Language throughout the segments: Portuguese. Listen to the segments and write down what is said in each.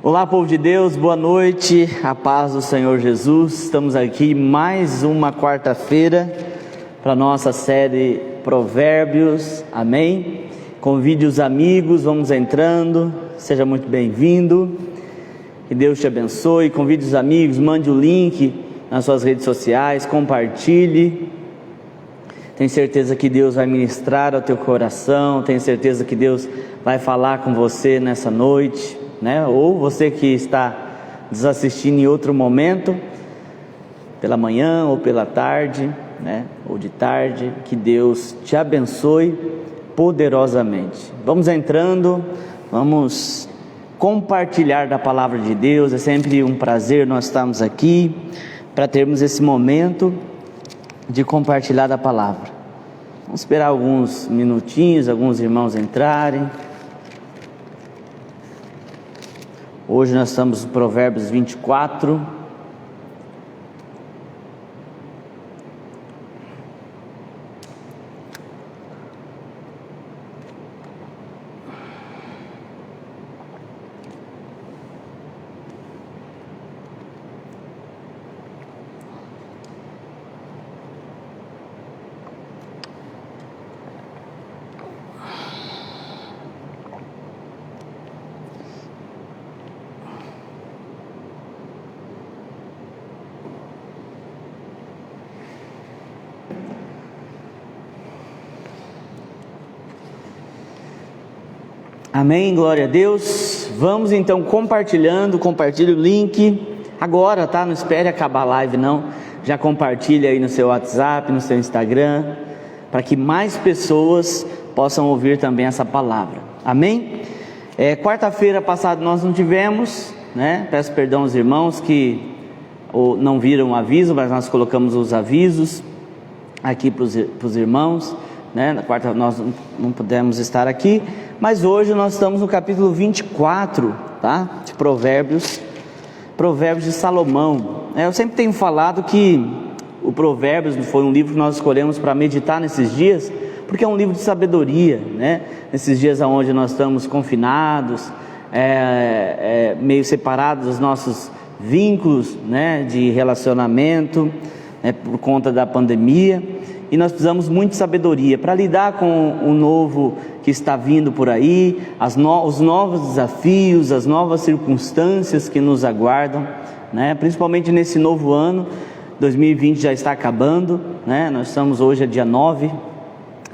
Olá, povo de Deus, boa noite, a paz do Senhor Jesus. Estamos aqui mais uma quarta-feira para a nossa série Provérbios, amém? Convide os amigos, vamos entrando, seja muito bem-vindo, que Deus te abençoe. Convide os amigos, mande o link nas suas redes sociais, compartilhe. Tenho certeza que Deus vai ministrar ao teu coração, tenho certeza que Deus vai falar com você nessa noite, né? Ou você que está nos assistindo em outro momento, pela manhã ou pela tarde, né? Ou de tarde, que Deus te abençoe poderosamente. Vamos entrando, vamos compartilhar da palavra de Deus. É sempre um prazer nós estarmos aqui para termos esse momento de compartilhar da palavra. Vamos esperar alguns minutinhos, alguns irmãos entrarem. Hoje nós estamos no Provérbios 24. Amém, glória a Deus. Vamos então compartilhe o link agora, tá? Não espere acabar a live não, já compartilha aí no seu WhatsApp, no seu Instagram, para que mais pessoas possam ouvir também essa palavra, amém? Quarta-feira passada nós não tivemos, né? Peço perdão aos irmãos que não viram o aviso, mas nós colocamos os avisos aqui para os irmãos, né? Na quarta nós não pudemos estar aqui, mas hoje nós estamos no capítulo 24, tá? De Provérbios de Salomão. Eu sempre tenho falado que o Provérbios foi um livro que nós escolhemos para meditar nesses dias, porque é um livro de sabedoria, né? Nesses dias onde nós estamos confinados, meio separados dos nossos vínculos, né? De relacionamento, né? Por conta da pandemia. E nós precisamos muito de sabedoria para lidar com o novo que está vindo por aí, os novos desafios, as novas circunstâncias que nos aguardam, né? Principalmente nesse novo ano. 2020 já está acabando, né? Nós estamos hoje, é dia 9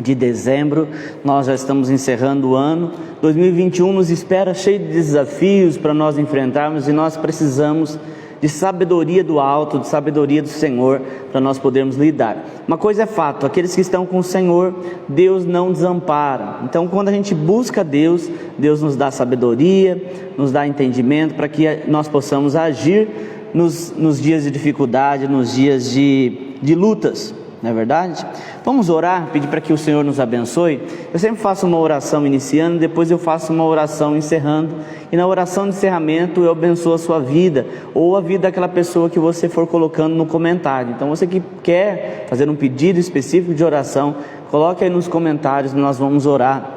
de dezembro, nós já estamos encerrando o ano. 2021 nos espera cheio de desafios para nós enfrentarmos, e nós precisamos de sabedoria do alto, de sabedoria do Senhor, para nós podermos lidar. Uma coisa é fato: aqueles que estão com o Senhor, Deus não desampara. Então, quando a gente busca Deus, Deus nos dá sabedoria, nos dá entendimento, para que nós possamos agir nos dias de dificuldade, nos dias de lutas, não é verdade? Vamos orar, pedir para que o Senhor nos abençoe. Eu sempre faço uma oração iniciando, depois eu faço uma oração encerrando, e na oração de encerramento eu abençoo a sua vida, ou a vida daquela pessoa que você for colocando no comentário. Então você que quer fazer um pedido específico de oração, coloque aí nos comentários, nós vamos orar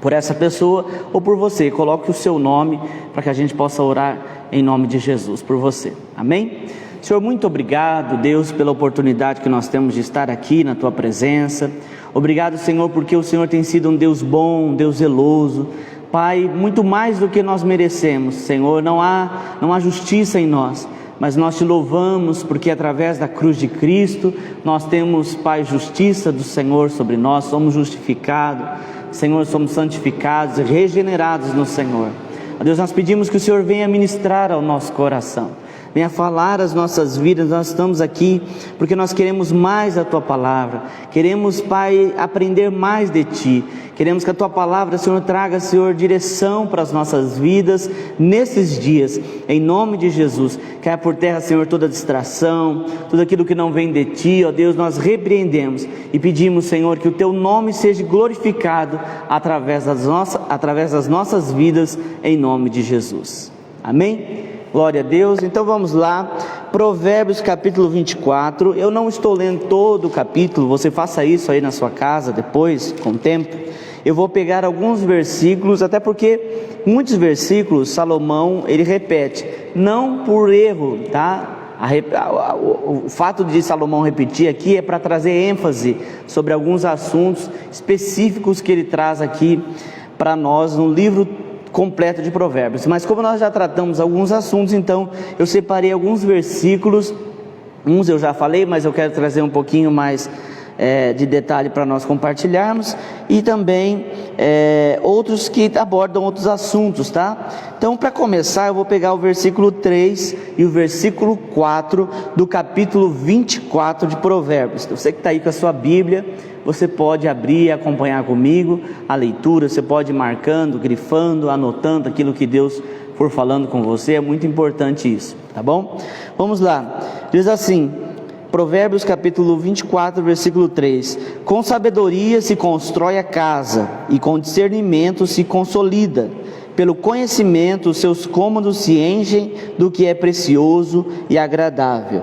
por essa pessoa ou por você. Coloque o seu nome para que a gente possa orar em nome de Jesus por você, amém? Senhor, muito obrigado, Deus, pela oportunidade que nós temos de estar aqui na Tua presença. Obrigado, Senhor, porque o Senhor tem sido um Deus bom, um Deus zeloso. Pai, muito mais do que nós merecemos, Senhor, não há justiça em nós, mas nós Te louvamos porque através da cruz de Cristo, nós temos, Pai, justiça do Senhor sobre nós, somos justificados, Senhor, somos santificados e regenerados no Senhor. A Deus, nós pedimos que o Senhor venha ministrar ao nosso coração, venha falar as nossas vidas. Nós estamos aqui porque nós queremos mais da Tua palavra, queremos, Pai, aprender mais de Ti, queremos que a Tua palavra, Senhor, traga, Senhor, direção para as nossas vidas nesses dias, em nome de Jesus. Caia por terra, Senhor, toda distração, tudo aquilo que não vem de Ti, ó Deus, nós repreendemos e pedimos, Senhor, que o Teu nome seja glorificado através das nossas vidas, em nome de Jesus, amém? Glória a Deus. Então vamos lá, Provérbios capítulo 24, eu não estou lendo todo o capítulo, você faça isso aí na sua casa depois, com o tempo. Eu vou pegar alguns versículos, até porque muitos versículos Salomão ele repete, não por erro, tá? O fato de Salomão repetir aqui é para trazer ênfase sobre alguns assuntos específicos que ele traz aqui para nós no livro completo de Provérbios. Mas como nós já tratamos alguns assuntos, então eu separei alguns versículos, uns eu já falei, mas eu quero trazer um pouquinho mais de detalhe para nós compartilharmos, e também outros que abordam outros assuntos, tá? Então, para começar, eu vou pegar o versículo 3 e o versículo 4 do capítulo 24 de Provérbios. Então, você que está aí com a sua Bíblia, você pode abrir e acompanhar comigo a leitura, você pode ir marcando, grifando, anotando aquilo que Deus for falando com você, é muito importante isso, tá bom? Vamos lá, diz assim, Provérbios capítulo 24, versículo 3: com sabedoria se constrói a casa, e com discernimento se consolida. Pelo conhecimento os seus cômodos se enchem do que é precioso e agradável.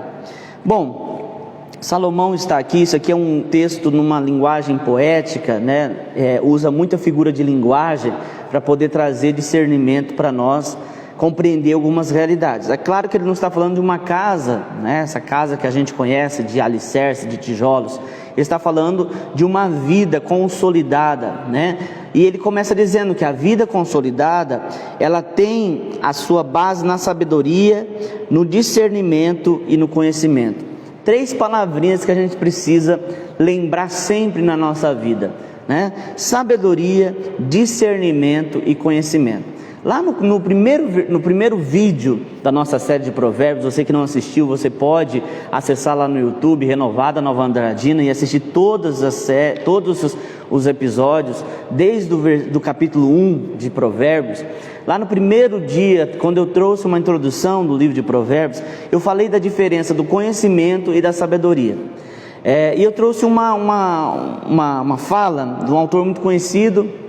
Bom, Salomão está aqui, isso aqui é um texto numa linguagem poética, né? Usa muita figura de linguagem para poder trazer discernimento para nós compreender algumas realidades. É claro que ele não está falando de uma casa, né? Essa casa que a gente conhece de alicerce, de tijolos. Ele está falando de uma vida consolidada, né? E ele começa dizendo que a vida consolidada, ela tem a sua base na sabedoria, no discernimento e no conhecimento. 3 palavrinhas que a gente precisa lembrar sempre na nossa vida, né? Sabedoria, discernimento e conhecimento. Lá no primeiro vídeo da nossa série de provérbios, você que não assistiu, você pode acessar lá no YouTube, Renovada Nova Andradina, e assistir todos os episódios, desde do capítulo 1 de provérbios. Lá no primeiro dia, quando eu trouxe uma introdução do livro de provérbios, eu falei da diferença do conhecimento e da sabedoria. E eu trouxe uma fala de um autor muito conhecido,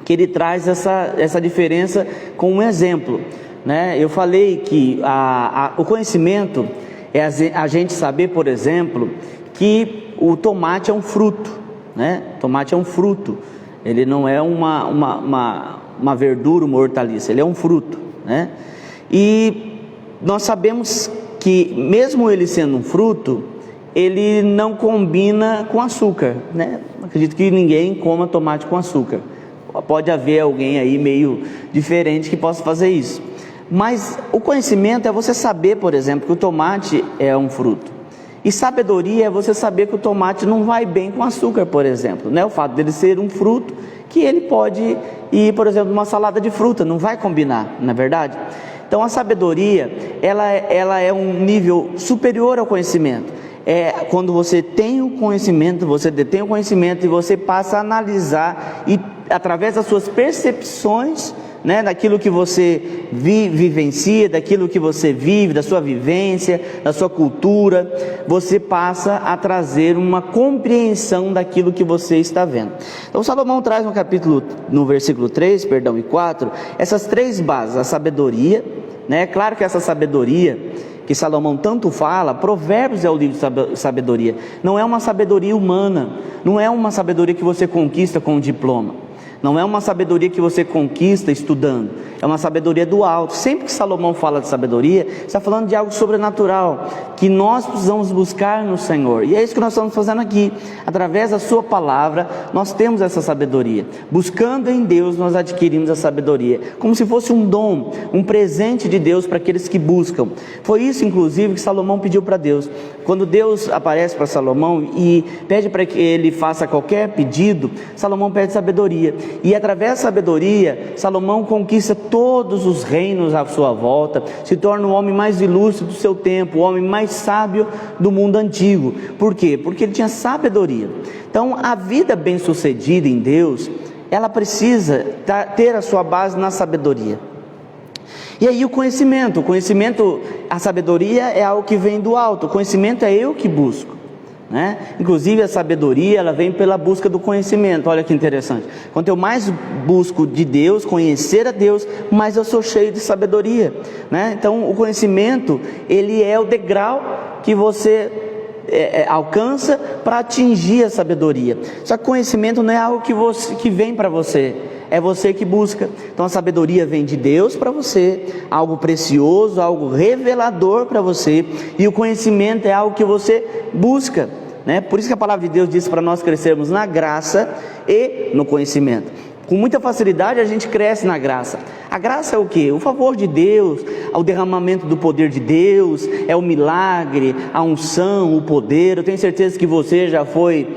que ele traz essa diferença com um exemplo, né? Eu falei que o conhecimento é a gente saber, por exemplo, que o tomate é um fruto, né? O tomate é um fruto, ele não é uma verdura, uma hortaliça, ele é um fruto, né? E nós sabemos que mesmo ele sendo um fruto, ele não combina com açúcar, né? Acredito que ninguém coma tomate com açúcar. Pode haver alguém aí meio diferente que possa fazer isso. Mas o conhecimento é você saber, por exemplo, que o tomate é um fruto. E sabedoria é você saber que o tomate não vai bem com açúcar, por exemplo, né? O fato dele ser um fruto, que ele pode ir, por exemplo, numa salada de fruta, não vai combinar, não é verdade? Então a sabedoria, ela é um nível superior ao conhecimento. Quando você tem o conhecimento, você detém o conhecimento e você passa a analisar e através das suas percepções, né, daquilo que você vivencia, daquilo que você vive, da sua vivência, da sua cultura, você passa a trazer uma compreensão daquilo que você está vendo. Então Salomão traz no versículo 3, e 4, essas 3 bases, a sabedoria, né? Claro que essa sabedoria que Salomão tanto fala, Provérbios é o livro de sabedoria, não é uma sabedoria humana, não é uma sabedoria que você conquista com um diploma, não é uma sabedoria que você conquista estudando, é uma sabedoria do alto. Sempre que Salomão fala de sabedoria, está falando de algo sobrenatural, que nós precisamos buscar no Senhor, e é isso que nós estamos fazendo aqui, através da sua palavra, nós temos essa sabedoria, buscando em Deus nós adquirimos a sabedoria, como se fosse um dom, um presente de Deus para aqueles que buscam. Foi isso inclusive que Salomão pediu para Deus, quando Deus aparece para Salomão e pede para que ele faça qualquer pedido, Salomão pede sabedoria, e através da sabedoria, Salomão conquista todos os reinos à sua volta, se torna o homem mais ilustre do seu tempo, o homem mais sábio do mundo antigo. Por quê? Porque ele tinha sabedoria. Então a vida bem sucedida em Deus, ela precisa ter a sua base na sabedoria. E aí o conhecimento, a sabedoria é algo que vem do alto, o conhecimento é eu que busco, né? Inclusive a sabedoria, ela vem pela busca do conhecimento. Olha que interessante, quanto eu mais busco de Deus, conhecer a Deus, mais eu sou cheio de sabedoria, né? Então o conhecimento, ele é o degrau que você alcança para atingir a sabedoria. Só que conhecimento não é algo que vem para você, é você que busca. Então a sabedoria vem de Deus para você, algo precioso, algo revelador para você, e o conhecimento é algo que você busca, né? Por isso que a palavra de Deus diz para nós crescermos na graça e no conhecimento. Com muita facilidade a gente cresce na graça. A graça é o quê? O favor de Deus, o derramamento do poder de Deus, é o milagre, a unção, o poder. Eu tenho certeza que você já foi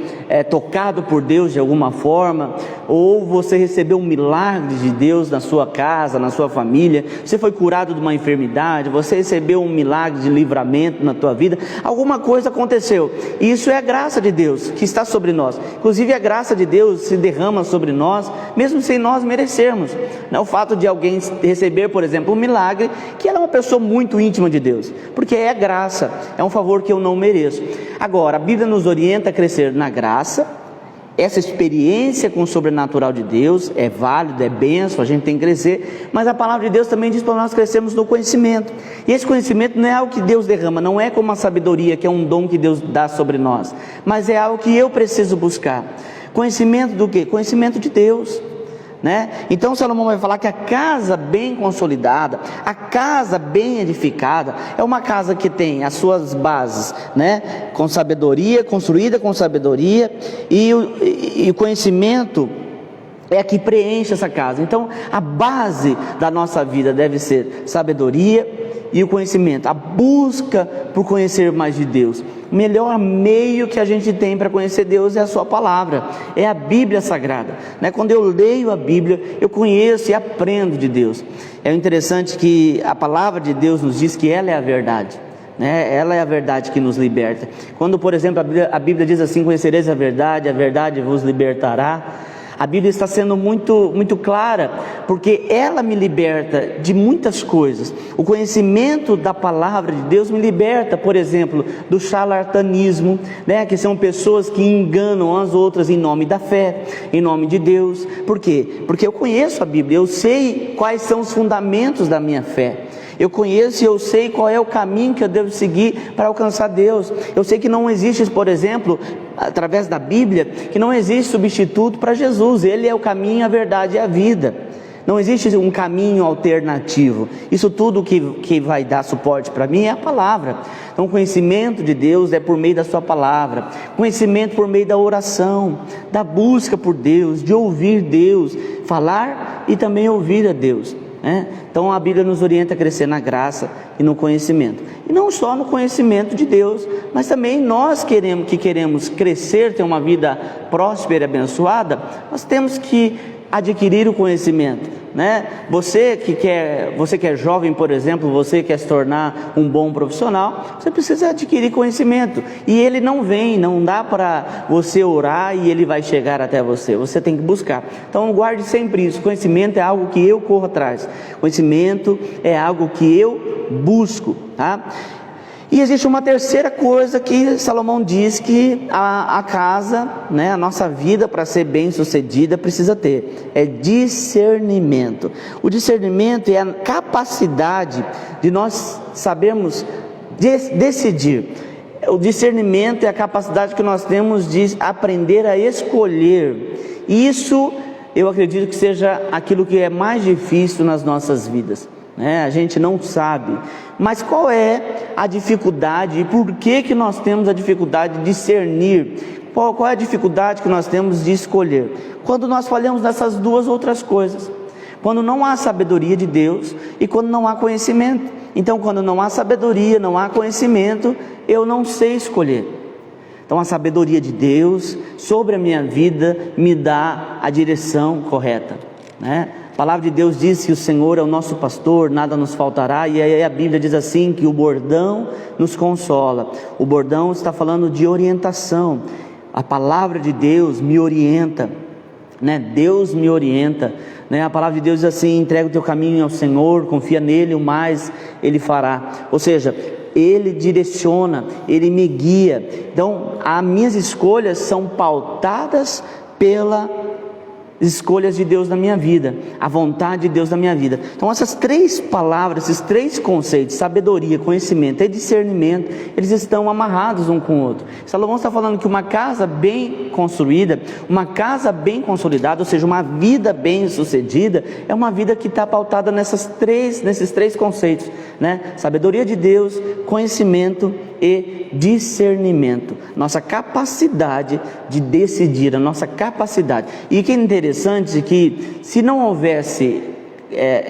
tocado por Deus de alguma forma, ou você recebeu um milagre de Deus na sua casa, na sua família. Você foi curado de uma enfermidade, você recebeu um milagre de livramento na tua vida. Alguma coisa aconteceu. E isso é a graça de Deus que está sobre nós. Inclusive a graça de Deus se derrama sobre nós, mesmo sem nós merecermos. Não é o fato de alguém receber, por exemplo, um milagre, que ela é uma pessoa muito íntima de Deus, porque é graça, é um favor que eu não mereço. Agora, a Bíblia nos orienta a crescer na graça. Essa experiência com o sobrenatural de Deus é válida, é bênção, a gente tem que crescer, mas a palavra de Deus também diz para nós crescermos no conhecimento. E esse conhecimento não é algo que Deus derrama, não é como a sabedoria, que é um dom que Deus dá sobre nós, mas é algo que eu preciso buscar. Conhecimento do quê? Conhecimento de Deus, né? Então Salomão vai falar que a casa bem consolidada, a casa bem edificada, é uma casa que tem as suas bases, né? Com sabedoria, construída com sabedoria, e o conhecimento é que preenche essa casa. Então a base da nossa vida deve ser sabedoria e o conhecimento, a busca por conhecer mais de Deus. O melhor meio que a gente tem para conhecer Deus é a sua palavra, é a Bíblia Sagrada, né? Quando eu leio a Bíblia, eu conheço e aprendo de Deus. É interessante que a palavra de Deus nos diz que ela é a verdade, né? Ela é a verdade que nos liberta. Quando, por exemplo, a Bíblia diz assim: conhecereis a verdade vos libertará. A Bíblia está sendo muito clara, porque ela me liberta de muitas coisas. O conhecimento da palavra de Deus me liberta, por exemplo, do charlatanismo, né? Que são pessoas que enganam as outras em nome da fé, em nome de Deus. Por quê? Porque eu conheço a Bíblia, eu sei quais são os fundamentos da minha fé. Eu conheço e eu sei qual é o caminho que eu devo seguir para alcançar Deus. Eu sei que não existe, por exemplo, através da Bíblia, que não existe substituto para Jesus. Ele é o caminho, a verdade e a vida. Não existe um caminho alternativo. Isso tudo que vai dar suporte para mim é a palavra. Então o conhecimento de Deus é por meio da sua palavra. Conhecimento por meio da oração, da busca por Deus, de ouvir Deus, falar e também ouvir a Deus. Então a Bíblia nos orienta a crescer na graça e no conhecimento, e não só no conhecimento de Deus, mas também nós queremos crescer, ter uma vida próspera e abençoada, nós temos que adquirir o conhecimento, né? Você que é jovem, por exemplo, você quer se tornar um bom profissional, você precisa adquirir conhecimento, e ele não dá para você orar e ele vai chegar até você, você tem que buscar. Então guarde sempre isso: conhecimento é algo que eu corro atrás, conhecimento é algo que eu busco, tá? E existe uma terceira coisa que Salomão diz que a casa, né, a nossa vida, para ser bem sucedida, precisa ter: é discernimento. O discernimento é a capacidade de nós sabermos decidir. O discernimento é a capacidade que nós temos de aprender a escolher. Isso eu acredito que seja aquilo que é mais difícil nas nossas vidas, né? A gente não sabe, mas qual é a dificuldade e por que nós temos a dificuldade de discernir? Qual é a dificuldade que nós temos de escolher? Quando nós falhamos nessas duas outras coisas: quando não há sabedoria de Deus e quando não há conhecimento. Então, quando não há sabedoria, não há conhecimento, eu não sei escolher. Então a sabedoria de Deus sobre a minha vida me dá a direção correta, né? A palavra de Deus diz que o Senhor é o nosso pastor, nada nos faltará. E aí a Bíblia diz assim, que o bordão nos consola. O bordão está falando de orientação. A palavra de Deus me orienta, né? Deus me orienta, né? A palavra de Deus diz assim: entrega o teu caminho ao Senhor, confia nele, o mais ele fará. Ou seja, ele direciona, ele me guia. Então as minhas escolhas são pautadas pela escolhas de Deus na minha vida, a vontade de Deus na minha vida. Então essas 3 palavras, esses 3 conceitos, sabedoria, conhecimento e discernimento, eles estão amarrados um com o outro. Salomão está falando que uma casa bem construída, uma casa bem consolidada, ou seja, uma vida bem sucedida, é uma vida que está pautada nesses 3 conceitos, né? Sabedoria de Deus, conhecimento e discernimento, nossa capacidade de decidir, a nossa capacidade. E que é interessante que se não houvesse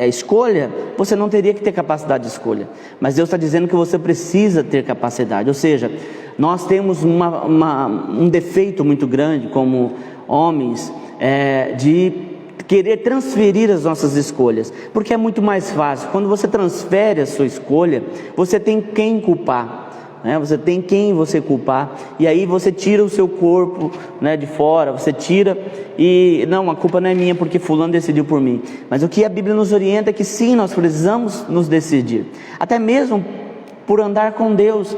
escolha, você não teria que ter capacidade de escolha, mas Deus está dizendo que você precisa ter capacidade. Ou seja, nós temos um defeito muito grande como homens, de querer transferir as nossas escolhas, porque é muito mais fácil. Quando você transfere a sua escolha, você tem quem culpar, né? Você tem quem você culpar, e aí você tira o seu corpo, né, de fora, você tira e não, a culpa não é minha porque fulano decidiu por mim. Mas o que a Bíblia nos orienta é que sim, nós precisamos nos decidir, até mesmo por andar com Deus,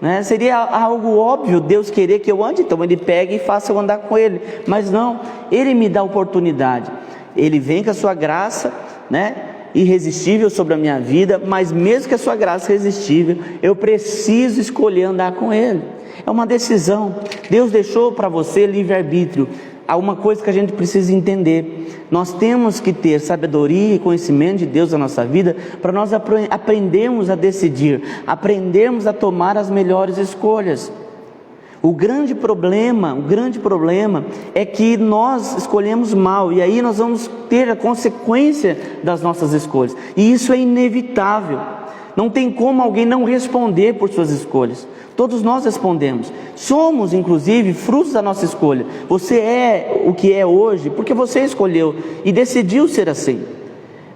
né? Seria algo óbvio Deus querer que eu ande, então Ele pega e faça eu andar com Ele, mas não, Ele me dá oportunidade, Ele vem com a sua graça, né, irresistível sobre a minha vida, mas mesmo que a sua graça irresistível, eu preciso escolher andar com Ele. É uma decisão. Deus deixou para você livre-arbítrio. Há uma coisa que a gente precisa entender: nós temos que ter sabedoria e conhecimento de Deus na nossa vida, para nós aprendermos a decidir, aprendermos a tomar as melhores escolhas. O grande problema é que nós escolhemos mal, e aí nós vamos ter a consequência das nossas escolhas, e isso é inevitável. Não tem como alguém não responder por suas escolhas. Todos nós respondemos. Somos, inclusive, frutos da nossa escolha. Você é o que é hoje porque você escolheu e decidiu ser assim,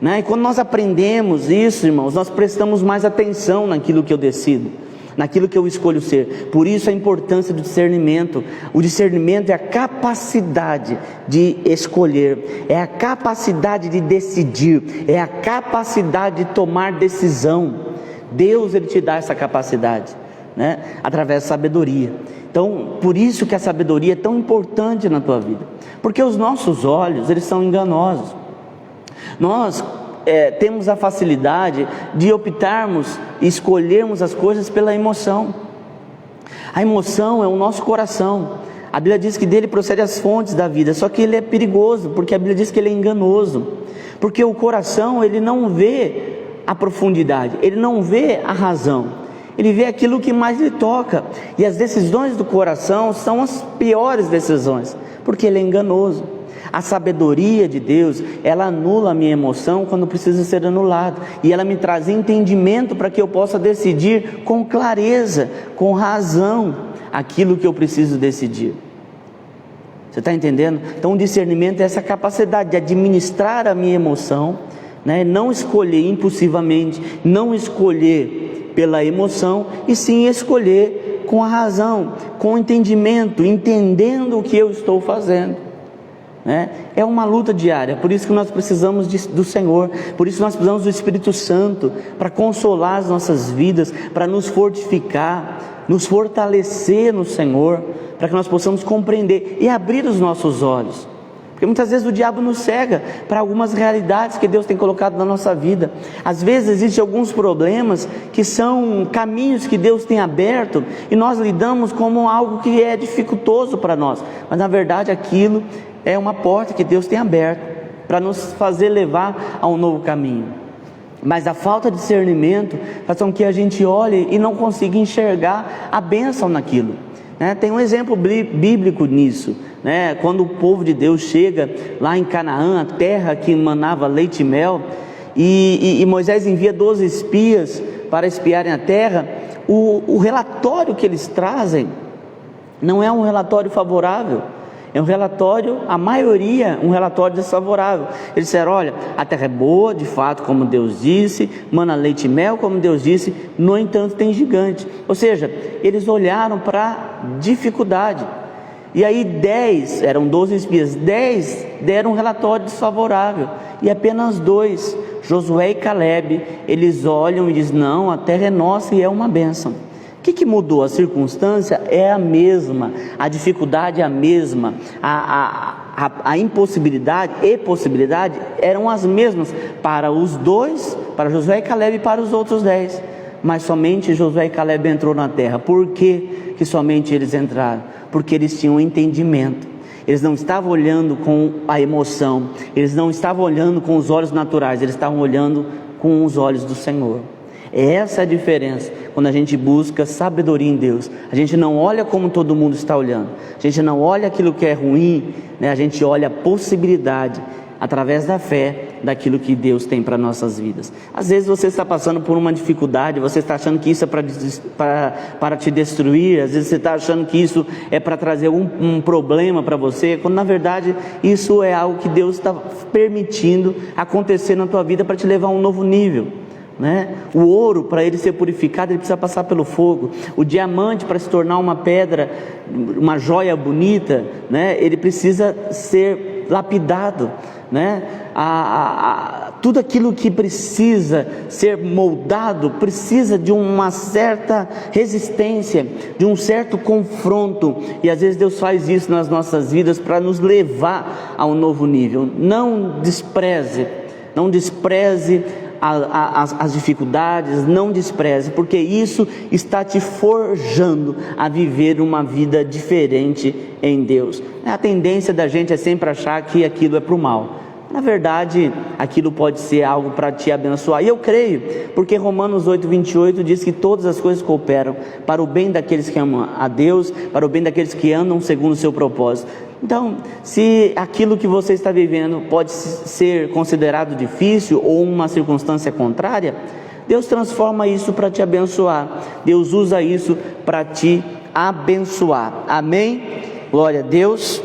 né? E quando nós aprendemos isso, irmãos, nós prestamos mais atenção naquilo que eu decido, naquilo que eu escolho ser. Por isso a importância do discernimento. O discernimento é a capacidade de escolher, é a capacidade de decidir, é a capacidade de tomar decisão. Deus, Ele te dá essa capacidade, né, através da sabedoria. Então, por isso que a sabedoria é tão importante na tua vida, porque os nossos olhos, eles são enganosos. Nós temos a facilidade de optarmos e escolhermos as coisas pela emoção. A emoção é o nosso coração. A Bíblia diz que dele procede as fontes da vida, só que ele é perigoso, porque a Bíblia diz que ele é enganoso, porque o coração, ele não vê a profundidade, ele não vê a razão, ele vê aquilo que mais lhe toca, e as decisões do coração são as piores decisões, porque ele é enganoso. A sabedoria de Deus, ela anula a minha emoção quando precisa ser anulada, e ela me traz entendimento para que eu possa decidir com clareza, com razão, aquilo que eu preciso decidir. Você está entendendo? Então o discernimento é essa capacidade de administrar a minha emoção, né? Não escolher impulsivamente, não escolher pela emoção, e sim escolher com a razão, com o entendimento, entendendo o que eu estou fazendo. É uma luta diária. Por isso que nós precisamos do Senhor, por isso nós precisamos do Espírito Santo, para consolar as nossas vidas, para nos fortificar, nos fortalecer no Senhor, para que nós possamos compreender e abrir os nossos olhos, porque muitas vezes o diabo nos cega para algumas realidades que Deus tem colocado na nossa vida. Às vezes existem alguns problemas que são caminhos que Deus tem aberto, e nós lidamos como algo que é dificultoso para nós, mas na verdade aquilo é uma porta que Deus tem aberto para nos fazer levar a um novo caminho. Mas a falta de discernimento faz com que a gente olhe e não consiga enxergar a bênção naquilo, né? Tem um exemplo bíblico nisso, né? Quando o povo de Deus chega lá em Canaã, a terra que manava leite e mel, e Moisés envia 12 espias para espiarem a terra, o relatório que eles trazem não é um relatório favorável. É um relatório, a maioria, um relatório desfavorável. Eles disseram: olha, a terra é boa, de fato, como Deus disse, mana leite e mel, como Deus disse, no entanto tem gigante. Ou seja, eles olharam para a dificuldade. E aí 10, eram 12 espias, 10 deram um relatório desfavorável, e apenas 2, Josué e Caleb, eles olham e dizem: não, a terra é nossa e é uma bênção. O que mudou? A circunstância é a mesma, a dificuldade é a mesma, a a impossibilidade e possibilidade eram as mesmas para os dois, para Josué e Calebe e para os outros 10. Mas somente Josué e Calebe entrou na terra. Por que somente eles entraram? Porque eles tinham entendimento. Eles não estavam olhando com a emoção, eles não estavam olhando com os olhos naturais, eles estavam olhando com os olhos do Senhor. Essa é a diferença quando a gente busca sabedoria em Deus. A gente não olha como todo mundo está olhando, a gente não olha aquilo que é ruim, né? A gente olha a possibilidade, através da fé, daquilo que Deus tem para nossas vidas. Às vezes você está passando por uma dificuldade, você está achando que isso é para te destruir, às vezes você está achando que isso é para trazer um problema para você, quando na verdade isso é algo que Deus está permitindo acontecer na tua vida para te levar a um novo nível. Né? O ouro, para ele ser purificado, ele precisa passar pelo fogo. O diamante, para se tornar uma pedra, uma joia bonita, né? Ele precisa ser lapidado, né? Tudo aquilo que precisa ser moldado precisa de uma certa resistência, de um certo confronto, e às vezes Deus faz isso nas nossas vidas para nos levar a um novo nível. Não despreze as dificuldades, não despreze, porque isso está te forjando a viver uma vida diferente em Deus. A tendência da gente é sempre achar que aquilo é para o mal. Na verdade, aquilo pode ser algo para te abençoar, e eu creio, porque Romanos 8:28 diz que todas as coisas cooperam para o bem daqueles que amam a Deus, para o bem daqueles que andam segundo o seu propósito. Então, se aquilo que você está vivendo pode ser considerado difícil ou uma circunstância contrária, Deus transforma isso para te abençoar. Deus usa isso para te abençoar. Amém? Glória a Deus.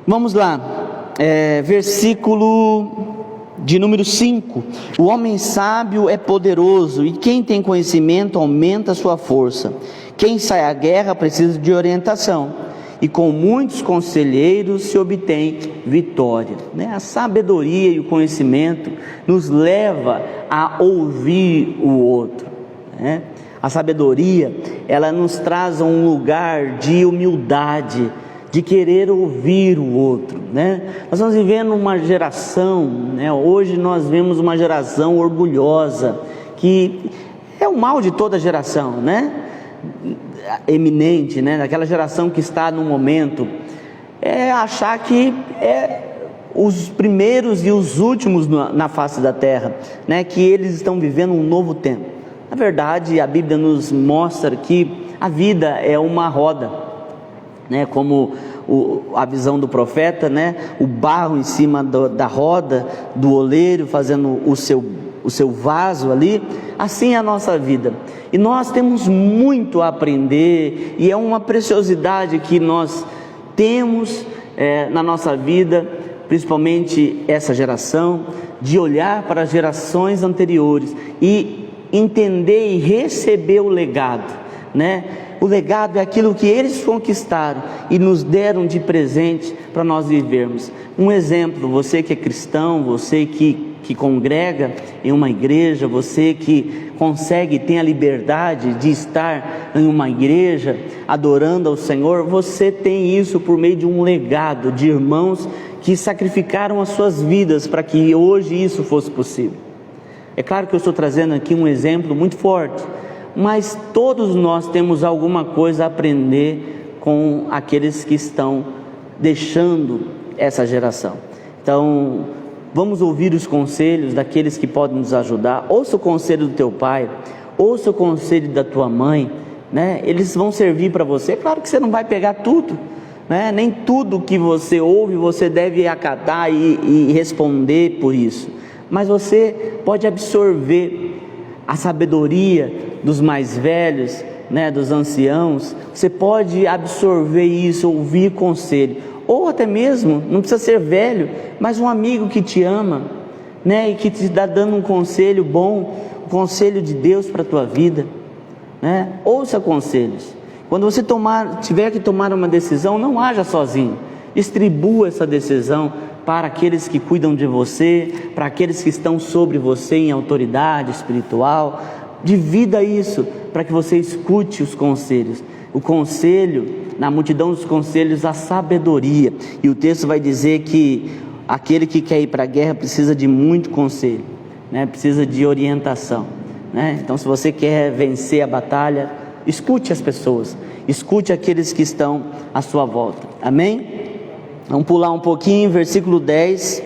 Vamos lá. Versículo de número 5. O homem sábio é poderoso, e quem tem conhecimento aumenta a sua força. Quem sai à guerra precisa de orientação, e com muitos conselheiros se obtém vitória. A sabedoria e o conhecimento nos leva a ouvir o outro. A sabedoria, ela nos traz a um lugar de humildade, de querer ouvir o outro. Nós estamos vivendo uma geração, hoje nós vemos uma geração orgulhosa, que é o mal de toda geração, eminente, daquela geração que está no momento, é achar que é os primeiros e os últimos na face da terra, que eles estão vivendo um novo tempo. Na verdade, a Bíblia nos mostra que a vida é uma roda, como a visão do profeta, o barro em cima da roda, do oleiro fazendo o seu vaso ali. Assim é a nossa vida, e nós temos muito a aprender, e é uma preciosidade que nós temos na nossa vida, principalmente essa geração, de olhar para as gerações anteriores e entender e receber o legado. O legado é aquilo que eles conquistaram e nos deram de presente para nós vivermos. Um exemplo: você que é cristão, você que congrega em uma igreja, você que consegue, tem a liberdade de estar em uma igreja adorando ao Senhor, você tem isso por meio de um legado de irmãos que sacrificaram as suas vidas para que hoje isso fosse possível. É claro que eu estou trazendo aqui um exemplo muito forte, mas todos nós temos alguma coisa a aprender com aqueles que estão deixando essa geração. Então, vamos ouvir os conselhos daqueles que podem nos ajudar. Ouça o conselho do teu pai, ouça o conselho da tua mãe, eles vão servir para você. Claro que você não vai pegar tudo, nem tudo que você ouve você deve acatar e responder por isso, mas você pode absorver a sabedoria dos mais velhos, dos anciãos. Você pode absorver isso, ouvir conselho, ou até mesmo, não precisa ser velho, mas um amigo que te ama, e que te está dando um conselho bom, um conselho de Deus para a tua vida. Ouça conselhos. Quando você tiver que tomar uma decisão, não haja sozinho, distribua essa decisão para aqueles que cuidam de você, para aqueles que estão sobre você em autoridade espiritual. Divida isso para que você escute os conselhos. O conselho na multidão dos conselhos a sabedoria. E o texto vai dizer que aquele que quer ir para a guerra precisa de muito conselho, né? Precisa de orientação, né? Então, se você quer vencer a batalha, escute as pessoas, escute aqueles que estão à sua volta. Amém? Vamos pular um pouquinho, versículo 10.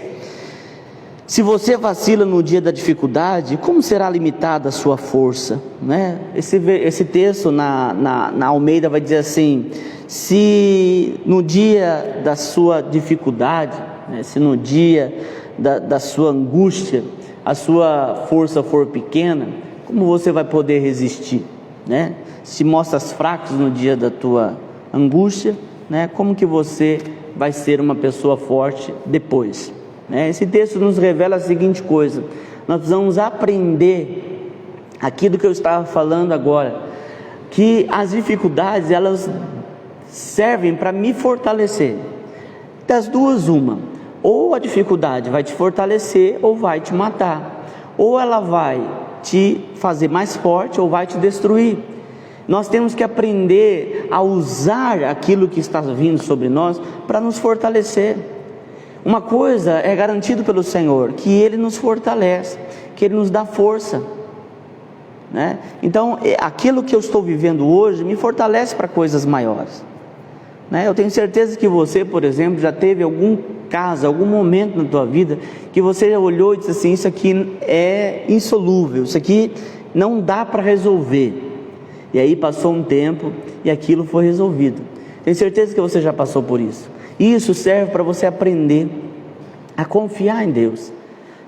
Se você vacila no dia da dificuldade, como será limitada a sua força, né? Esse texto na Almeida vai dizer assim: se no dia da sua dificuldade, né, se no dia da sua angústia, a sua força for pequena, como você vai poder resistir, né? Se mostras fracos no dia da tua angústia, né, como que você vai ser uma pessoa forte depois, né? Esse texto nos revela a seguinte coisa: nós precisamos aprender aquilo que eu estava falando agora, que as dificuldades, elas servem para me fortalecer. Das duas, uma: ou a dificuldade vai te fortalecer ou vai te matar, ou ela vai te fazer mais forte ou vai te destruir. Nós temos que aprender a usar aquilo que está vindo sobre nós para nos fortalecer. Uma coisa é garantido pelo Senhor, que Ele nos fortalece, que Ele nos dá força, né? Então, aquilo que eu estou vivendo hoje me fortalece para coisas maiores, né? Eu tenho certeza que você, por exemplo, já teve algum caso, algum momento na tua vida que você olhou e disse assim: isso aqui é insolúvel, isso aqui não dá para resolver. E aí passou um tempo e aquilo foi resolvido. Tenho certeza que você já passou por isso. Isso serve para você aprender a confiar em Deus,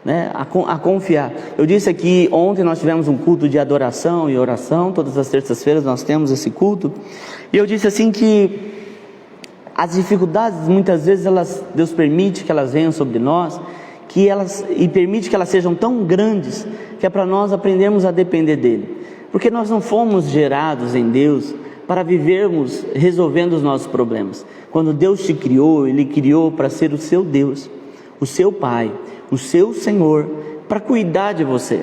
né? A confiar. Eu disse aqui, ontem nós tivemos um culto de adoração e oração. Todas as terças-feiras nós temos esse culto. E eu disse assim que as dificuldades, muitas vezes, Deus permite que elas venham sobre nós, e permite que elas sejam tão grandes, que é para nós aprendermos a depender dEle. Porque nós não fomos gerados em Deus para vivermos resolvendo os nossos problemas. Quando Deus te criou, Ele criou para ser o seu Deus, o seu Pai, o seu Senhor, para cuidar de você.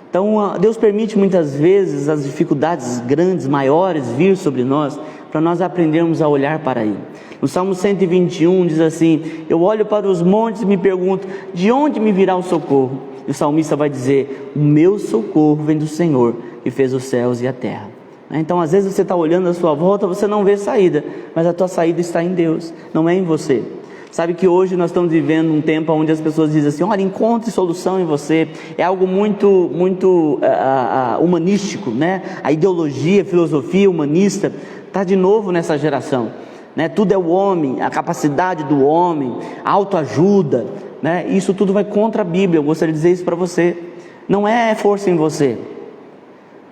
Então Deus permite muitas vezes as dificuldades grandes, maiores, vir sobre nós, para nós aprendermos a olhar para Ele. No Salmo 121 diz assim: eu olho para os montes e me pergunto, de onde me virá o socorro? E o salmista vai dizer: o meu socorro vem do Senhor, que fez os céus e a terra. Então, às vezes você está olhando à sua volta, você não vê saída, mas a tua saída está em Deus, não é em você. Sabe que hoje nós estamos vivendo um tempo onde as pessoas dizem assim: olha, encontre solução em você. É algo muito humanístico, né? A ideologia, a filosofia humanista está de novo nessa geração, né? Tudo é o homem, a capacidade do homem, a autoajuda, né? Isso tudo vai contra a Bíblia. Eu gostaria de dizer isso para você: não é força em você,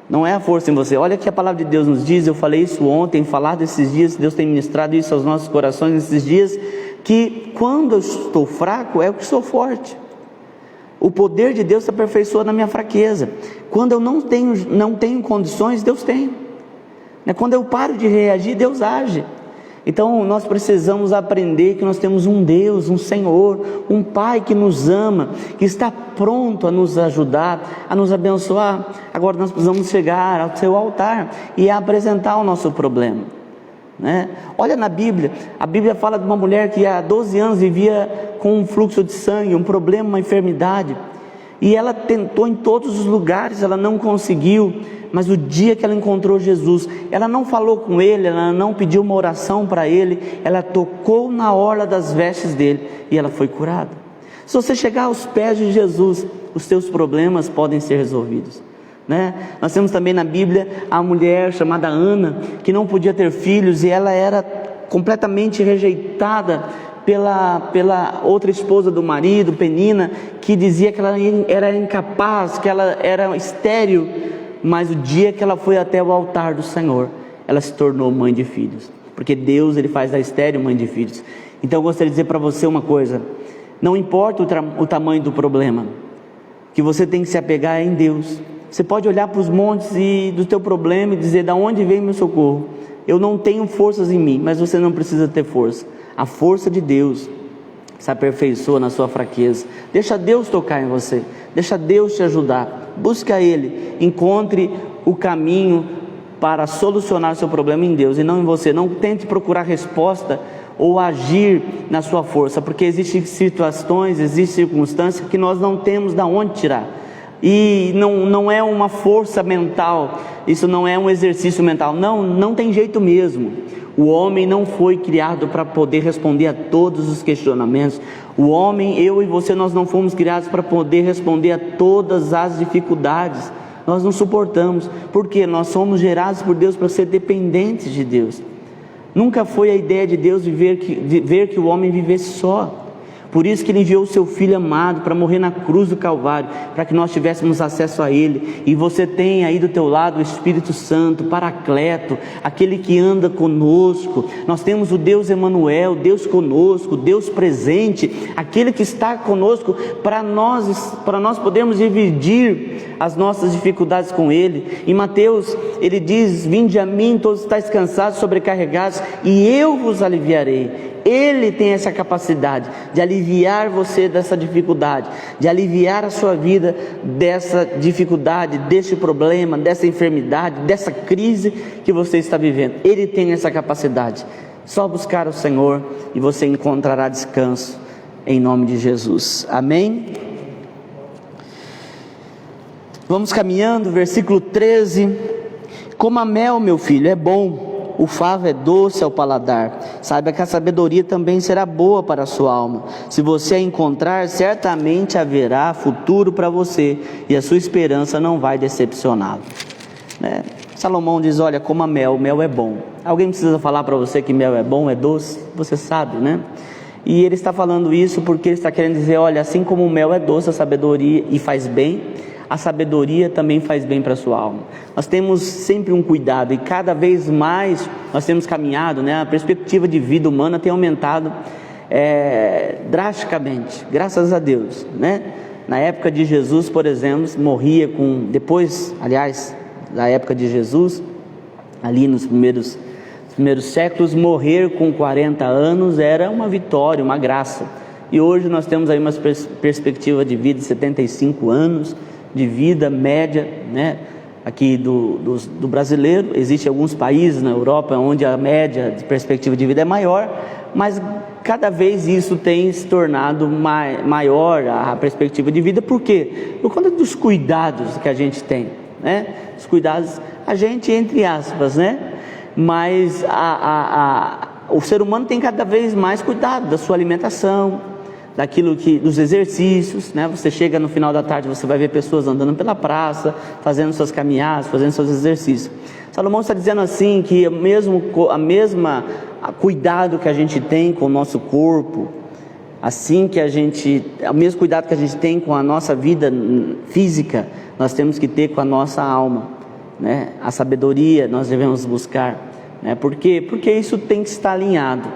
não é a força em você. Olha que a palavra de Deus nos diz. Eu falei isso ontem, falado esses dias, Deus tem ministrado isso aos nossos corações nesses dias, que quando eu estou fraco é o que sou forte. O poder de Deus se aperfeiçoa na minha fraqueza. Quando eu não tenho condições, Deus tem, né? Quando eu paro de reagir, Deus age. Então nós precisamos aprender que nós temos um Deus, um Senhor, um Pai que nos ama, que está pronto a nos ajudar, a nos abençoar. Agora nós precisamos chegar ao seu altar e apresentar o nosso problema, né? Olha na Bíblia, a Bíblia fala de uma mulher que há 12 anos vivia com um fluxo de sangue, um problema, uma enfermidade, e ela tentou em todos os lugares, ela não conseguiu. Mas o dia que ela encontrou Jesus, ela não falou com Ele, ela não pediu uma oração para Ele, ela tocou na orla das vestes dele e ela foi curada. Se você chegar aos pés de Jesus, os seus problemas podem ser resolvidos, né? Nós temos também na Bíblia a mulher chamada Ana, que não podia ter filhos, e ela era completamente rejeitada pela outra esposa do marido, Penina, que dizia que ela era incapaz, que ela era estéril. Mas o dia que ela foi até o altar do Senhor, ela se tornou mãe de filhos, porque Deus, Ele faz da estéril mãe de filhos. Então eu gostaria de dizer para você uma coisa: não importa o tamanho do problema, que você tem que se apegar em Deus. Você pode olhar para os montes do teu problema e dizer: da onde vem meu socorro? Eu não tenho forças em mim. Mas você não precisa ter força. A força de Deus se aperfeiçoa na sua fraqueza. Deixa Deus tocar em você, deixa Deus te ajudar. Busque a Ele, encontre o caminho para solucionar o seu problema em Deus e não em você. Não tente procurar resposta ou agir na sua força, porque existem situações, existem circunstâncias que nós não temos de onde tirar. E não é uma força mental, isso não é um exercício mental, não tem jeito mesmo. O homem não foi criado para poder responder a todos os questionamentos. O homem, eu e você, nós não fomos criados para poder responder a todas as dificuldades. Nós não suportamos, porque nós somos gerados por Deus para ser dependentes de Deus. Nunca foi a ideia de Deus ver que o homem vivesse só. Por isso que Ele enviou o seu Filho amado para morrer na cruz do Calvário, para que nós tivéssemos acesso a Ele. E você tem aí do teu lado o Espírito Santo, Paracleto, aquele que anda conosco. Nós temos o Deus Emanuel, Deus conosco, Deus presente, aquele que está conosco para nós podermos dividir as nossas dificuldades com Ele. Em Mateus, Ele diz: vinde a mim todos estáis cansados, sobrecarregados, e eu vos aliviarei. Ele tem essa capacidade de aliviar você dessa dificuldade, de aliviar a sua vida dessa dificuldade, desse problema, dessa enfermidade, dessa crise que você está vivendo. Ele tem essa capacidade. Só buscar o Senhor e você encontrará descanso em nome de Jesus. Amém? Vamos caminhando, versículo 13. Coma mel, meu filho, é bom. O favo é doce ao paladar. Saiba que a sabedoria também será boa para a sua alma. Se você a encontrar, certamente haverá futuro para você, e a sua esperança não vai decepcioná-lo. Salomão diz: olha, coma mel, mel é bom. Alguém precisa falar para você que mel é bom, é doce? Você sabe, né? E ele está falando isso porque ele está querendo dizer: olha, assim como o mel é doce, a sabedoria, e faz bem, a sabedoria também faz bem para a sua alma. Nós temos sempre um cuidado, e cada vez mais nós temos caminhado, né? A perspectiva de vida humana tem aumentado drasticamente, graças a Deus, né? Na época de Jesus, por exemplo, morria depois da época de Jesus, ali nos primeiros séculos, morrer com 40 anos era uma vitória, uma graça. E hoje nós temos aí uma perspectiva de vida de 75 anos, de vida média, né? Aqui do brasileiro. Existem alguns países na Europa onde a média de perspectiva de vida é maior, mas cada vez isso tem se tornado maior, a perspectiva de vida. Por quê? Por conta dos cuidados que a gente tem, né? Os cuidados, a gente, entre aspas, né? Mas o ser humano tem cada vez mais cuidado da sua alimentação, dos exercícios, né? Você chega no final da tarde, você vai ver pessoas andando pela praça, fazendo suas caminhadas, fazendo seus exercícios. Salomão está dizendo assim, que o mesmo cuidado que a gente tem com o nosso corpo, o mesmo cuidado que a gente tem com a nossa vida física, nós temos que ter com a nossa alma, né? A sabedoria nós devemos buscar, né? Por quê? Porque isso tem que estar alinhado,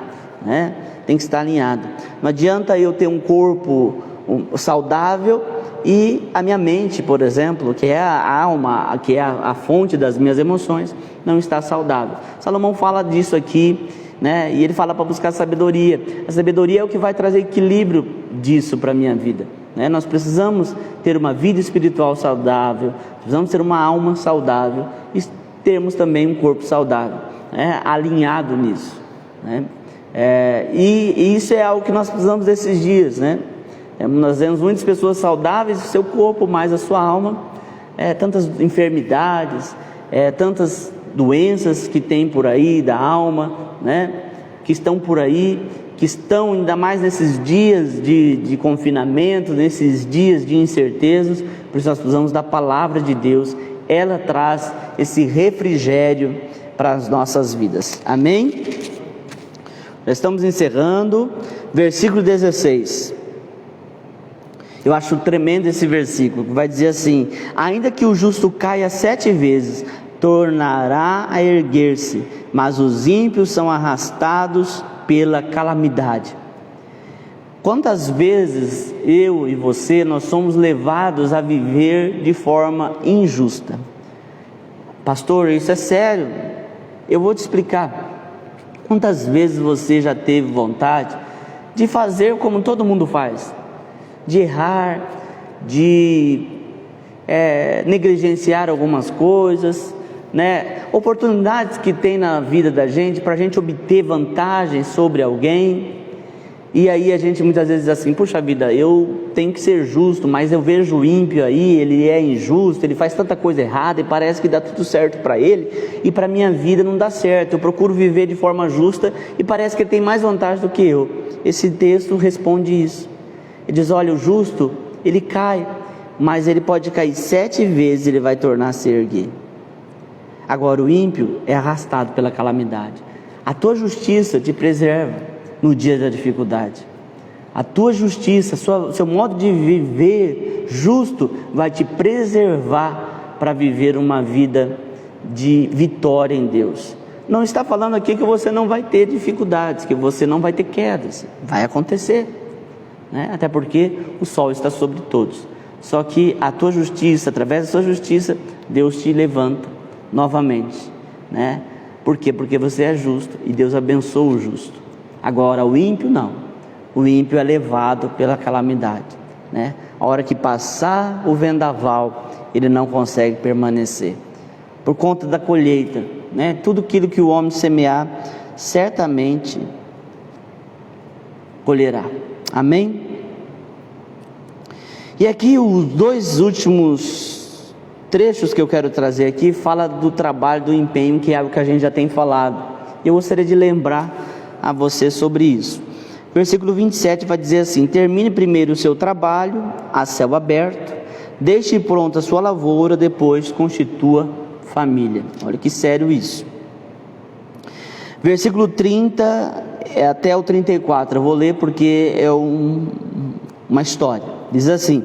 né? Tem que estar alinhado. Não adianta eu ter um corpo saudável e a minha mente, por exemplo, que é a alma, que é a fonte das minhas emoções, não está saudável. Salomão fala disso aqui, né? E ele fala para buscar sabedoria. A sabedoria é o que vai trazer equilíbrio disso para a minha vida, né? Nós precisamos ter uma vida espiritual saudável, precisamos ter uma alma saudável e termos também um corpo saudável, né? Alinhado nisso, né? E isso é algo que nós precisamos desses dias, né? Nós vemos muitas pessoas saudáveis, o seu corpo, mais a sua alma, tantas enfermidades, tantas doenças que tem por aí da alma, né? Que estão por aí, que estão ainda mais nesses dias de confinamento, nesses dias de incertezas. Por isso nós precisamos da palavra de Deus. Ela traz esse refrigério para as nossas vidas. Amém? Nós estamos encerrando, versículo 16. Eu acho tremendo esse versículo, que vai dizer assim: ainda que o justo caia 7 vezes, tornará a erguer-se, mas os ímpios são arrastados pela calamidade. Quantas vezes eu e você, nós somos levados a viver de forma injusta? Pastor, isso é sério? Eu vou te explicar. Quantas vezes você já teve vontade de fazer como todo mundo faz? De errar, de negligenciar algumas coisas, né? Oportunidades que tem na vida da gente para a gente obter vantagens sobre alguém. E aí a gente muitas vezes diz assim: puxa vida, eu tenho que ser justo, mas eu vejo o ímpio aí, ele é injusto, ele faz tanta coisa errada e parece que dá tudo certo para ele, e para a minha vida não dá certo. Eu procuro viver de forma justa e parece que ele tem mais vantagem do que eu. Esse texto responde isso. Ele diz: olha, o justo, ele cai, mas ele pode cair 7 vezes e ele vai tornar a se erguer. Agora o ímpio é arrastado pela calamidade. A tua justiça te preserva no dia da dificuldade. A tua justiça, seu modo de viver justo vai te preservar para viver uma vida de vitória em Deus. Não está falando aqui que você não vai ter dificuldades, que você não vai ter quedas. Vai acontecer, né? Até porque o sol está sobre todos. Só que a tua justiça, através da sua justiça, Deus te levanta novamente, né? Por quê? Porque você é justo e Deus abençoa o justo. Agora o ímpio não. O ímpio é levado pela calamidade, né? A hora que passar o vendaval, ele não consegue permanecer por conta da colheita, né? Tudo aquilo que o homem semear, certamente colherá. Amém? E aqui os 2 últimos trechos que eu quero trazer aqui fala do trabalho, do empenho, que é algo que a gente já tem falado. Eu gostaria de lembrar a você sobre isso. Versículo 27 vai dizer assim: termine primeiro o seu trabalho a céu aberto, deixe pronta a sua lavoura, depois constitua família. Olha que sério isso. Versículo 30 até o 34, eu vou ler porque é uma história. Diz assim: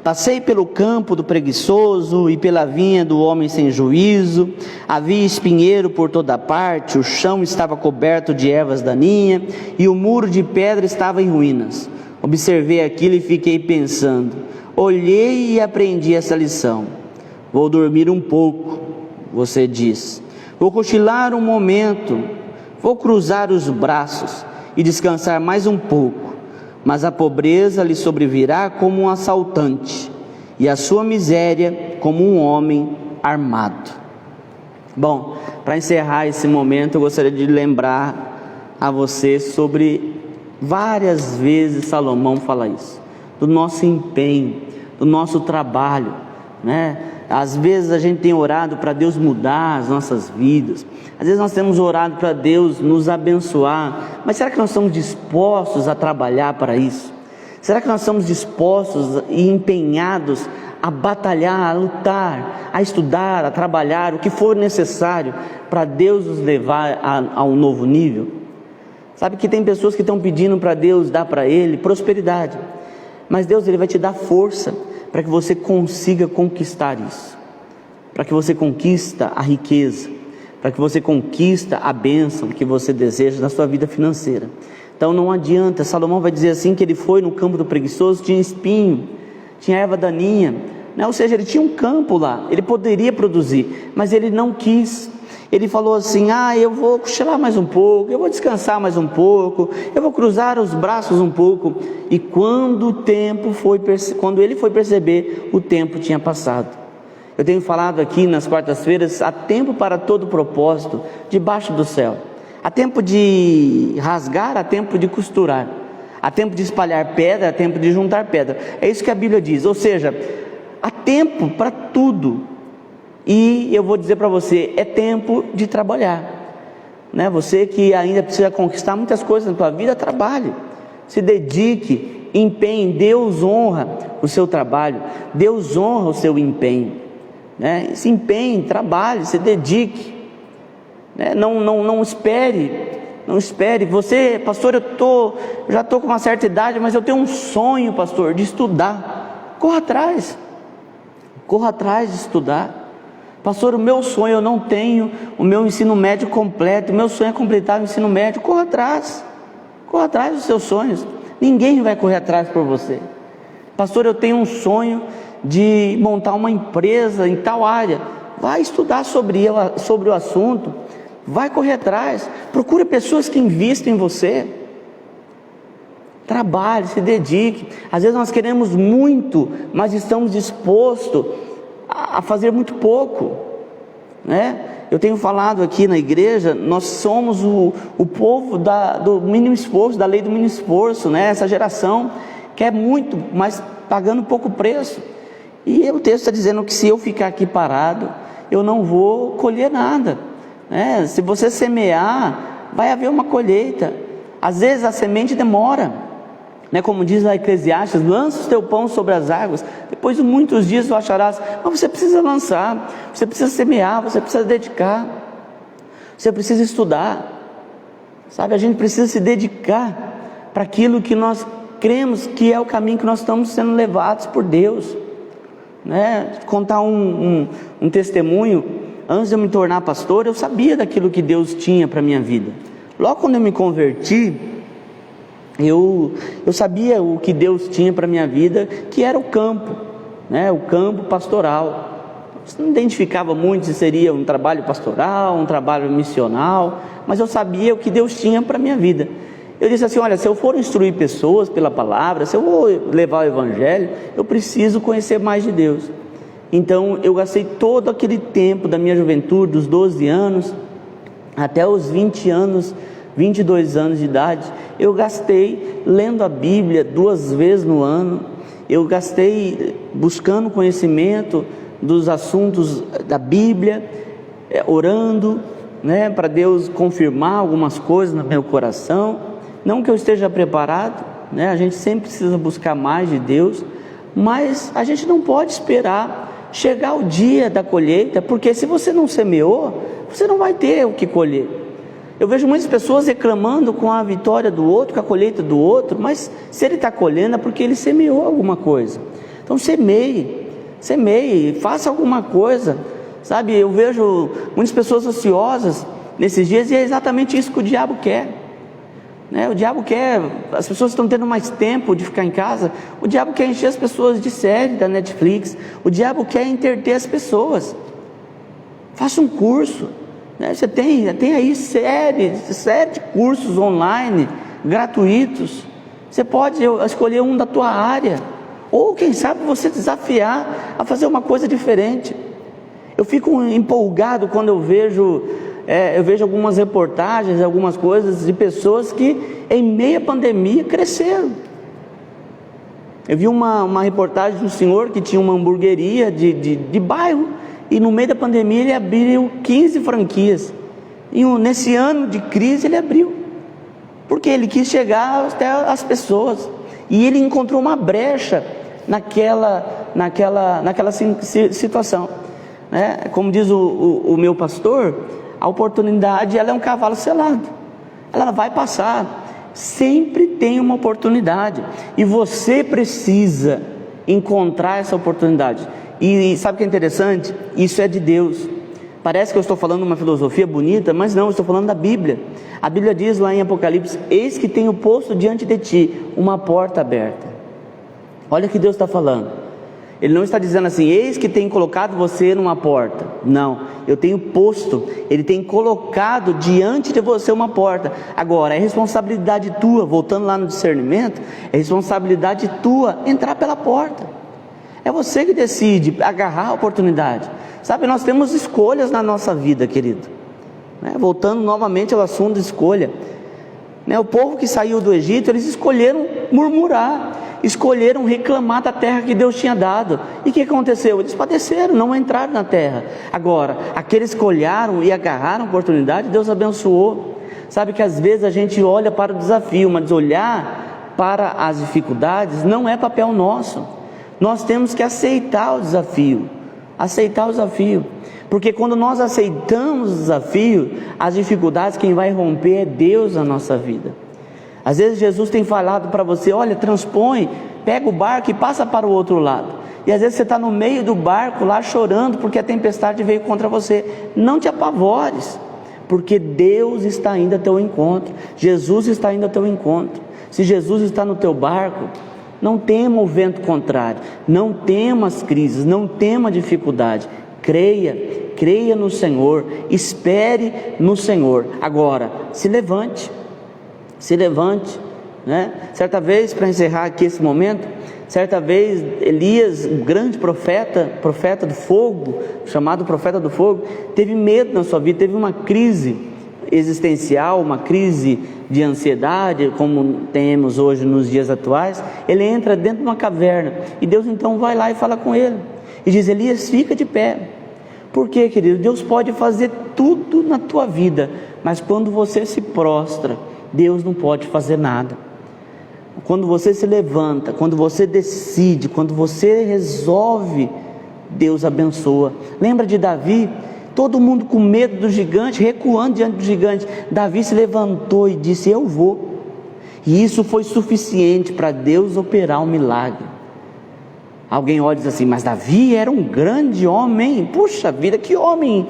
passei pelo campo do preguiçoso e pela vinha do homem sem juízo. Havia espinheiro por toda parte, o chão estava coberto de ervas daninhas e o muro de pedra estava em ruínas. Observei aquilo e fiquei pensando. Olhei e aprendi essa lição. Vou dormir um pouco, você diz. Vou cochilar um momento. Vou cruzar os braços e descansar mais um pouco. Mas a pobreza lhe sobrevirá como um assaltante, e a sua miséria como um homem armado. Bom, para encerrar esse momento, eu gostaria de lembrar a você sobre várias vezes Salomão fala isso, do nosso empenho, do nosso trabalho, né? Às vezes a gente tem orado para Deus mudar as nossas vidas, às vezes nós temos orado para Deus nos abençoar, mas será que nós estamos dispostos a trabalhar para isso? Será que nós estamos dispostos e empenhados a batalhar, a lutar, a estudar, a trabalhar, o que for necessário para Deus nos levar a um novo nível? Sabe que tem pessoas que estão pedindo para Deus dar para ele prosperidade, mas Deus ele vai te dar força para que você consiga conquistar isso, para que você conquista a riqueza, para que você conquista a bênção que você deseja na sua vida financeira. Então não adianta. Salomão vai dizer assim, que ele foi no campo do preguiçoso, tinha espinho, tinha erva daninha, né? Ou seja, ele tinha um campo lá, ele poderia produzir, mas ele não quis. Ele falou assim: eu vou cochilar mais um pouco, eu vou descansar mais um pouco, eu vou cruzar os braços um pouco. E quando ele foi perceber, o tempo tinha passado. Eu tenho falado aqui nas quartas-feiras: há tempo para todo propósito debaixo do céu. Há tempo de rasgar, há tempo de costurar, há tempo de espalhar pedra, há tempo de juntar pedra. É isso que a Bíblia diz. Ou seja, há tempo para tudo. E eu vou dizer para você, é tempo de trabalhar, né? Você que ainda precisa conquistar muitas coisas na sua vida, trabalhe, se dedique, empenhe. Deus honra o seu trabalho, Deus honra o seu empenho, né? Se empenhe, trabalhe, se dedique, né? Não espere. Você, pastor, eu já estou com uma certa idade, mas eu tenho um sonho, pastor, de estudar. Corra atrás de estudar. Pastor, o meu sonho, eu não tenho o meu ensino médio completo, o meu sonho é completar o ensino médio. Corra atrás dos seus sonhos. Ninguém vai correr atrás por você. Pastor, eu tenho um sonho de montar uma empresa em tal área. Vai estudar sobre o assunto, vai correr atrás, procure pessoas que investem em você. Trabalhe, se dedique. Às vezes nós queremos muito, mas estamos dispostos a fazer muito pouco. né? Eu tenho falado aqui na igreja, nós somos o povo do mínimo esforço, da lei do mínimo esforço, né? Essa geração quer muito, mas pagando pouco preço. E o texto está dizendo que se eu ficar aqui parado, eu não vou colher nada, né? Se você semear, vai haver uma colheita. Às vezes a semente demora, né? Como diz lá Eclesiastes, lança o teu pão sobre as águas, depois de muitos dias tu acharás. Mas você precisa lançar, você precisa semear, você precisa dedicar, você precisa estudar, sabe? A gente precisa se dedicar para aquilo que nós cremos que é o caminho que nós estamos sendo levados por Deus, né? Contar um testemunho. Antes de eu me tornar pastor, eu sabia daquilo que Deus tinha para a minha vida. Logo quando eu me converti, eu sabia o que Deus tinha para a minha vida, que era o campo, né? O campo pastoral. Eu não identificava muito se seria um trabalho pastoral, um trabalho missional, mas eu sabia o que Deus tinha para a minha vida. Eu disse assim: olha, se eu for instruir pessoas pela palavra, se eu vou levar o evangelho, eu preciso conhecer mais de Deus. Então eu gastei todo aquele tempo da minha juventude, dos 12 anos até os 20 anos, 22 anos de idade, eu gastei lendo a Bíblia 2 vezes no ano. Eu gastei buscando conhecimento dos assuntos da Bíblia, orando, né, para Deus confirmar algumas coisas no meu coração. Não que eu esteja preparado, né? A gente sempre precisa buscar mais de Deus, mas a gente não pode esperar chegar o dia da colheita, porque se você não semeou, você não vai ter o que colher. Eu vejo muitas pessoas reclamando com a vitória do outro, com a colheita do outro, mas se ele está colhendo é porque ele semeou alguma coisa. Então semeie, faça alguma coisa, sabe? Eu vejo muitas pessoas ansiosas nesses dias, e é exatamente isso que o diabo quer, né? O diabo quer, as pessoas estão tendo mais tempo de ficar em casa, o diabo quer encher as pessoas de série da Netflix, o diabo quer entreter as pessoas. Faça um curso, né? Você tem aí série de cursos online, gratuitos. Você pode escolher um da tua área, ou quem sabe você desafiar a fazer uma coisa diferente. Eu fico empolgado quando eu vejo algumas reportagens, algumas coisas de pessoas que em meio à pandemia cresceram. Eu vi uma reportagem de um senhor que tinha uma hamburgueria de bairro, e no meio da pandemia ele abriu 15 franquias, e nesse ano de crise ele abriu, porque ele quis chegar até as pessoas, e ele encontrou uma brecha naquela situação, né? Como diz o meu pastor, a oportunidade, ela é um cavalo selado, ela vai passar, sempre tem uma oportunidade, e você precisa encontrar essa oportunidade. E sabe o que é interessante? Isso é de Deus. Parece que eu estou falando uma filosofia bonita, mas não, eu estou falando da Bíblia. A Bíblia diz lá em Apocalipse: eis que tenho posto diante de ti uma porta aberta. Olha o que Deus está falando. Ele não está dizendo assim: eis que tenho colocado você numa porta. Não, eu tenho posto, Ele tem colocado diante de você uma porta. Agora, é responsabilidade tua, voltando lá no discernimento, é responsabilidade tua entrar pela porta. É você que decide agarrar a oportunidade. Sabe, nós temos escolhas na nossa vida, querido, né? Voltando novamente ao assunto de escolha, né? O povo que saiu do Egito, eles escolheram murmurar, escolheram reclamar da terra que Deus tinha dado. E o que aconteceu? Eles padeceram, não entraram na terra. Agora, aqueles que olharam e agarraram a oportunidade, Deus abençoou. Sabe que às vezes a gente olha para o desafio, mas olhar para as dificuldades não é papel nosso. Nós temos que aceitar o desafio, porque quando nós aceitamos o desafio, as dificuldades, quem vai romper é Deus na nossa vida. Às vezes Jesus tem falado para você: olha, transpõe, pega o barco e passa para o outro lado. E às vezes você está no meio do barco lá chorando porque a tempestade veio contra você. Não te apavores, porque Deus está indo ao teu encontro, Jesus está indo ao teu encontro. Se Jesus está no teu barco, não tema o vento contrário, não tema as crises, não tema a dificuldade. Creia no Senhor, espere no Senhor. Agora, se levante, né? Certa vez, para encerrar aqui esse momento, Certa vez, Elias, um grande profeta do fogo, chamado profeta do fogo, teve medo na sua vida, teve uma crise existencial, uma crise de ansiedade, como temos hoje nos dias atuais. Ele entra dentro de uma caverna, e Deus então vai lá e fala com ele, e diz: Elias, fica de pé. Por quê, querido? Deus pode fazer tudo na tua vida, mas quando você se prostra, Deus não pode fazer nada. Quando você se levanta, quando você decide, quando você resolve, Deus abençoa. Lembra de Davi? Todo mundo com medo do gigante, recuando diante do gigante. Davi se levantou e disse: eu vou. E isso foi suficiente para Deus operar um milagre. Alguém olha e diz assim: mas Davi era um grande homem. Puxa vida, que homem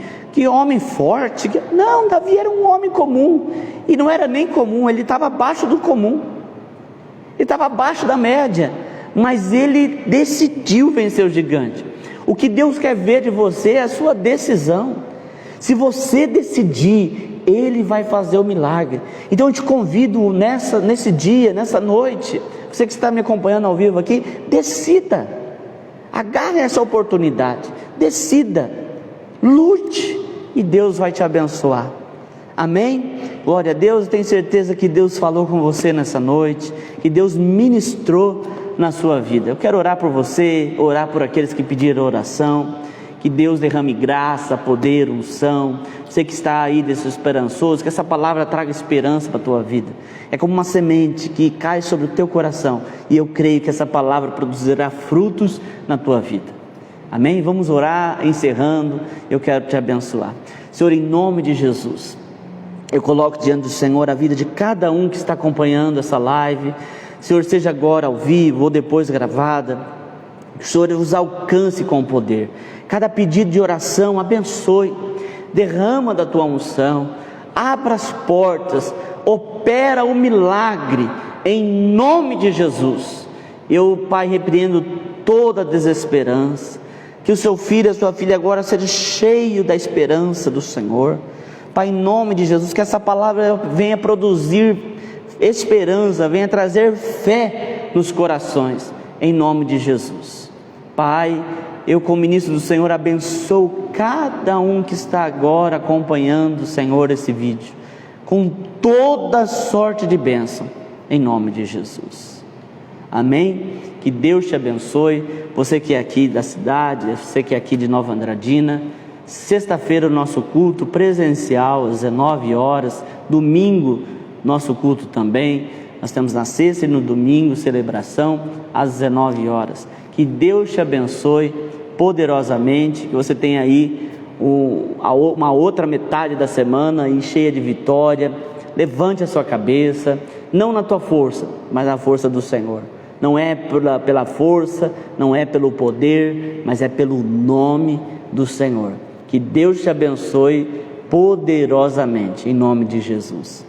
forte. Não, Davi era um homem comum. E não era nem comum, ele estava abaixo do comum. Ele estava abaixo da média, mas ele decidiu vencer o gigante. O que Deus quer ver de você é a sua decisão. Se você decidir, Ele vai fazer o milagre. Então eu te convido nesse dia, nessa noite, você que está me acompanhando ao vivo aqui, decida, agarre essa oportunidade, decida, lute, e Deus vai te abençoar. Amém? Glória a Deus. Eu tenho certeza que Deus falou com você nessa noite, que Deus ministrou na sua vida. Eu quero orar por você, orar por aqueles que pediram oração, que Deus derrame graça, poder, unção. Você que está aí desesperançoso, que essa palavra traga esperança para a tua vida. É como uma semente que cai sobre o teu coração, e eu creio que essa palavra produzirá frutos na tua vida. Amém? Vamos orar, encerrando. Eu quero te abençoar. Senhor, em nome de Jesus, eu coloco diante do Senhor a vida de cada um que está acompanhando essa live. Senhor, seja agora ao vivo ou depois gravada, Senhor, os alcance com o poder. Cada pedido de oração, abençoe, derrama da tua unção, abra as portas, opera o milagre, em nome de Jesus. Eu, Pai, repreendo toda desesperança, que o seu filho e a sua filha agora seja cheio da esperança do Senhor. Pai, em nome de Jesus, que essa palavra venha produzir esperança, venha trazer fé nos corações, em nome de Jesus. Pai, eu como ministro do Senhor abençoo cada um que está agora acompanhando, Senhor, esse vídeo, com toda sorte de bênção, em nome de Jesus. Amém? Que Deus te abençoe. Você que é aqui da cidade, você que é aqui de Nova Andradina, sexta-feira o nosso culto presencial às 19 horas, domingo nosso culto também, nós temos na sexta e no domingo celebração às 19 horas, que Deus te abençoe poderosamente, que você tenha aí uma outra metade da semana aí cheia de vitória. Levante a sua cabeça, não na tua força, mas na força do Senhor. Não é pela força, não é pelo poder, mas é pelo nome do Senhor. Que Deus te abençoe poderosamente, em nome de Jesus.